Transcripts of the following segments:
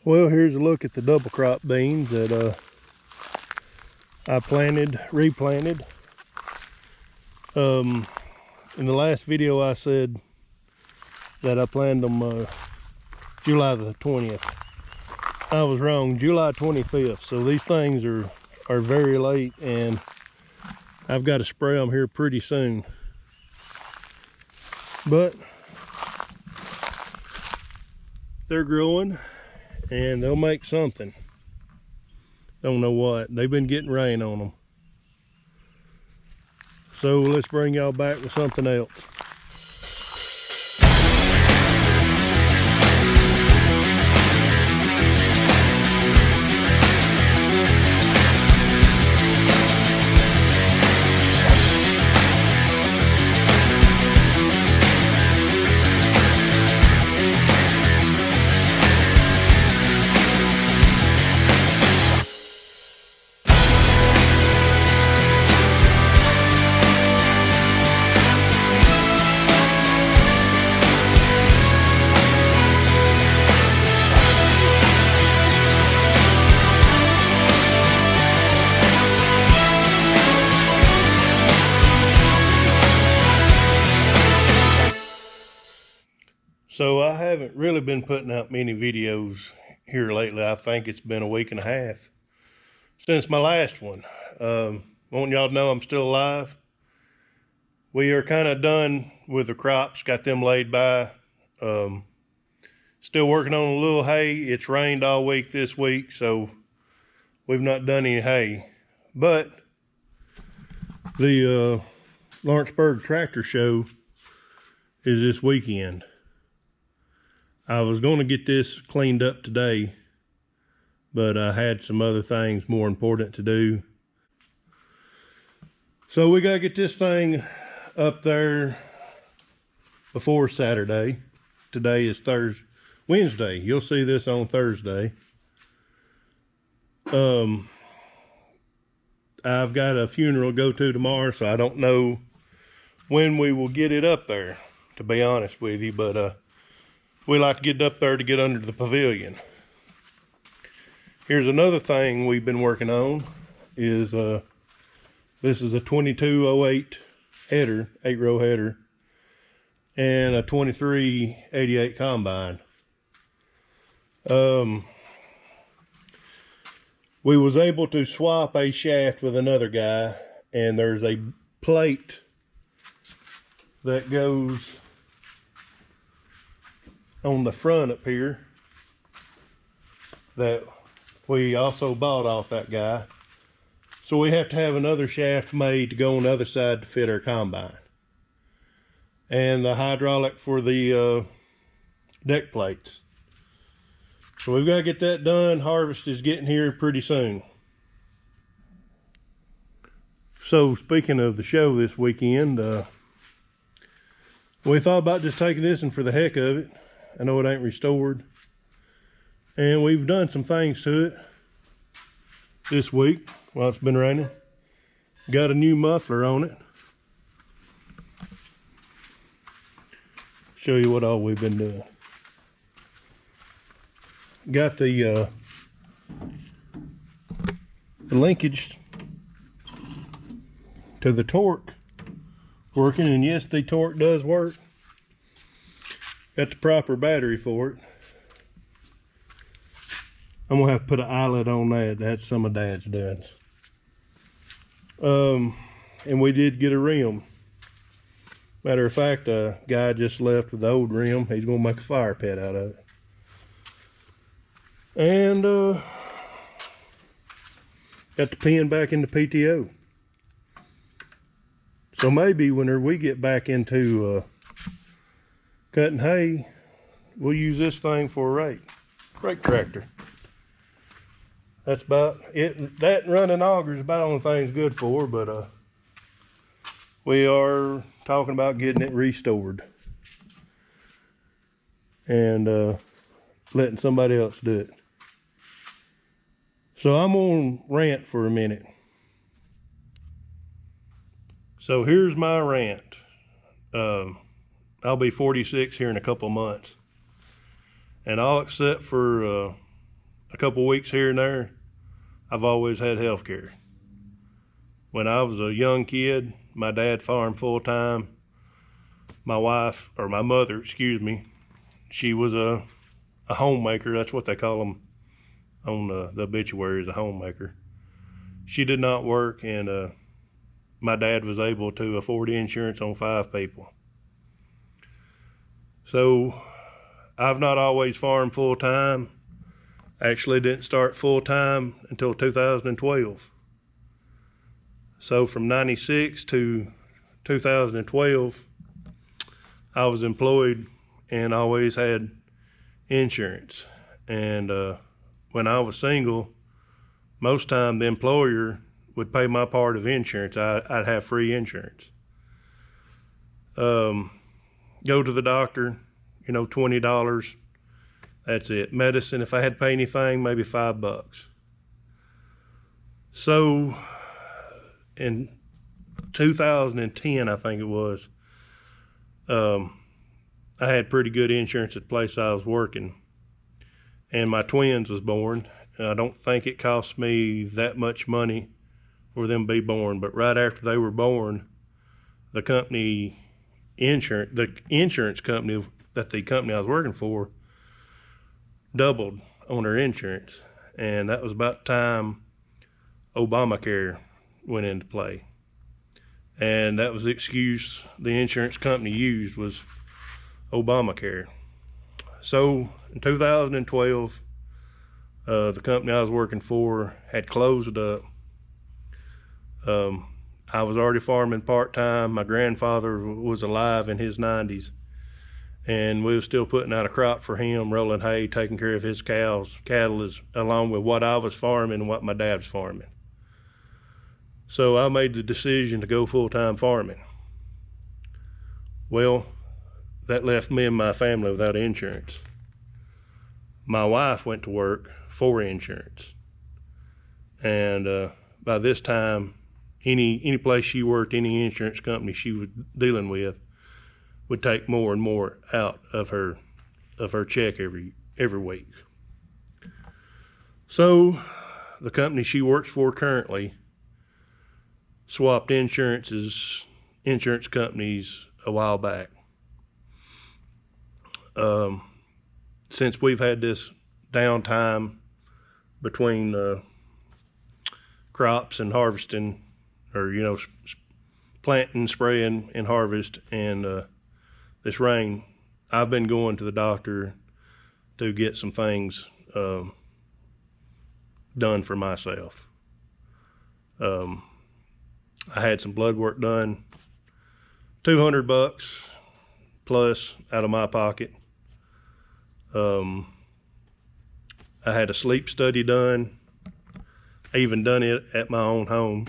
Well, here's a look at the double crop beans that I replanted. In the last video I said that I planted them July the 20th. I was wrong, July 25th. So these things are very late, and I've got to spray them here pretty soon. But they're growing and they'll make something. Don't know what. They've been getting rain on them. So let's bring y'all back with something else. So I haven't really been putting out many videos here lately. I think it's been a week and a half since my last one. Want y'all to know I'm still alive. We are kind of done with the crops, got them laid by. Still working on a little hay. It's rained all week this week, so we've not done any hay. But the Lawrenceburg Tractor Show is this weekend. I was going to get this cleaned up today, but I had some other things more important to do. So we got to get this thing up there before Saturday. Today is Wednesday. You'll see this on Thursday. I've got a funeral to go to tomorrow, so I don't know when we will get it up there, to be honest with you, but we like to get it up there to get under the pavilion. Here's another thing we've been working on is this is a 2208 header, 8-row header, and a 2388 combine. We was able to swap a shaft with another guy, and there's a plate that goes on the front up here that we also bought off that guy. So we have to have another shaft made to go on the other side to fit our combine. And the hydraulic for the deck plates. So we've got to get that done. Harvest is getting here pretty soon. So speaking of the show this weekend, we thought about just taking this one for the heck of it. I know it ain't restored. And we've done some things to it this week while it's been raining. Got a new muffler on it. Show you what all we've been doing. Got the linkage to the torque working, and yes, the torque does work. Got the proper battery for it. I'm gonna have to put an eyelet on that. That's some of Dad's doing. And we did get a rim. Matter of fact, a guy just left with the old rim. He's gonna make a fire pit out of it. And got the pin back into PTO. So maybe whenever we get back into cutting hay, we'll use this thing for a rake tractor. That's about it. That and running auger is about the only thing it's good for, but we are talking about getting it restored and letting somebody else do it. So I'm on Rant for a minute. So here's my Rant. I'll be 46 here in a couple of months. And all except for a couple weeks here and there, I've always had health care. When I was a young kid, my dad farmed full time. My wife, or my mother, excuse me, she was a homemaker. That's what they call them on the obituaries, a homemaker. She did not work, and my dad was able to afford insurance on 5 people. So I've not always farmed full time. Actually didn't start full time until 2012. So from 96 to 2012, I was employed and always had insurance. And when I was single, most time the employer would pay my part of insurance. I'd have free insurance. Go to the doctor, you know, $20. That's it. Medicine, if I had to pay anything, maybe $5. So in 2010, I think it was, I had pretty good insurance at the place I was working, and my twins was born. I don't think it cost me that much money for them to be born, but right after they were born, the insurance company that the company I was working for doubled on their insurance, and that was about the time Obamacare went into play. And that was the excuse the insurance company used, was Obamacare. So in 2012, the company I was working for had closed up. I was already farming part-time. My grandfather was alive in his 90s, and we were still putting out a crop for him, rolling hay, taking care of his cattle, along with what I was farming and what my dad was farming. So I made the decision to go full-time farming. Well, that left me and my family without insurance. My wife went to work for insurance, and by this time, any place she worked, any insurance company she was dealing with, would take more and more out of her check every week. So the company she works for currently swapped insurance companies a while back. Since we've had this downtime between crops and harvesting, or planting, spraying, and harvest, and this rain, I've been going to the doctor to get some things done for myself. I had some blood work done, $200 plus out of my pocket. I had a sleep study done. I even done it at my own home,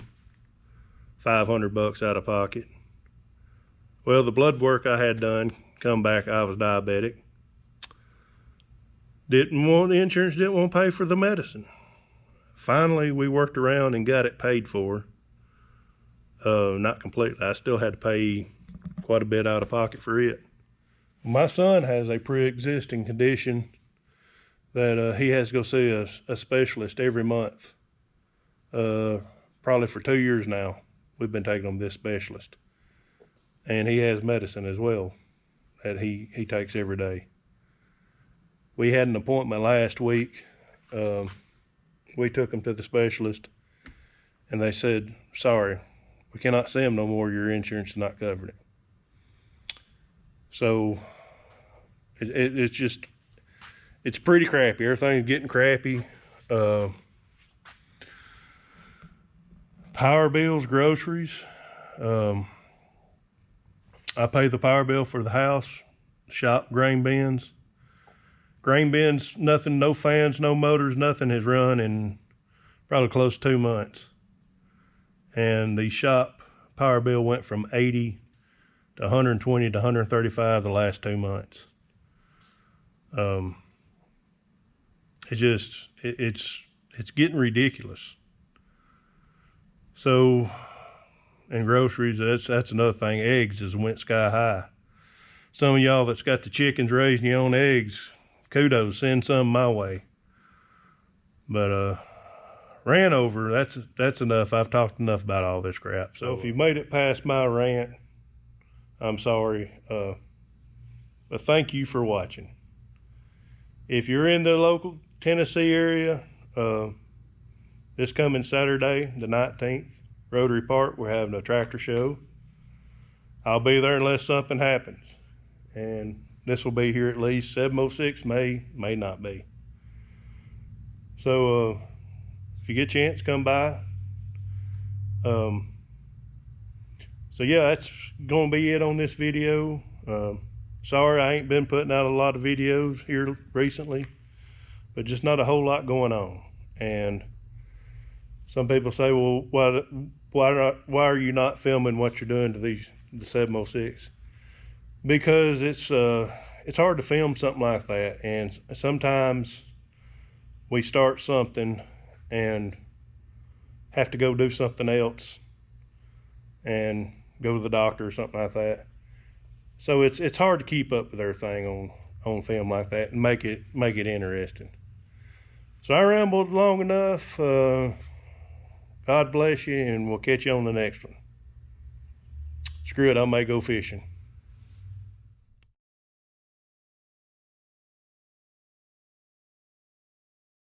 $500 out of pocket. Well, the blood work I had done come back, I was diabetic. The insurance didn't want to pay for the medicine. Finally, we worked around and got it paid for. Not completely. I still had to pay quite a bit out of pocket for it. My son has a pre-existing condition that he has to go see a specialist every month. Probably for 2 years now, we've been taking him to this specialist. And he has medicine as well that he takes every day. We had an appointment last week. We took him to the specialist, and they said, sorry, we cannot see him no more. Your insurance is not covering it. So it's pretty crappy. Everything's getting crappy. Power bills, groceries. I pay the power bill for the house, shop, grain bins. Grain bins, nothing, no fans, no motors, nothing has run in probably close to 2 months. And the shop power bill went from 80 to 120 to 135 the last 2 months. It's getting ridiculous. So, and groceries, that's another thing. Eggs has went sky high. Some of y'all that's got the chickens raising your own eggs, kudos, send some my way. But rant over, that's enough. I've talked enough about all this crap. So if you made it past my rant, I'm sorry. But thank you for watching. If you're in the local Tennessee area, this coming Saturday, the 19th, Rotary Park, we're having a tractor show. I'll be there unless something happens. And this will be here at least 7:06, may not be. So if you get a chance, come by. So yeah, that's gonna be it on this video. Sorry I ain't been putting out a lot of videos here recently, but just not a whole lot going on. And some people say, well, why are you not filming what you're doing to the 706? Because it's hard to film something like that, and sometimes we start something and have to go do something else and go to the doctor or something like that. So it's hard to keep up with everything on film like that and make it interesting. So I rambled long enough. God bless you, and we'll catch you on the next one. Screw it, I may go fishing.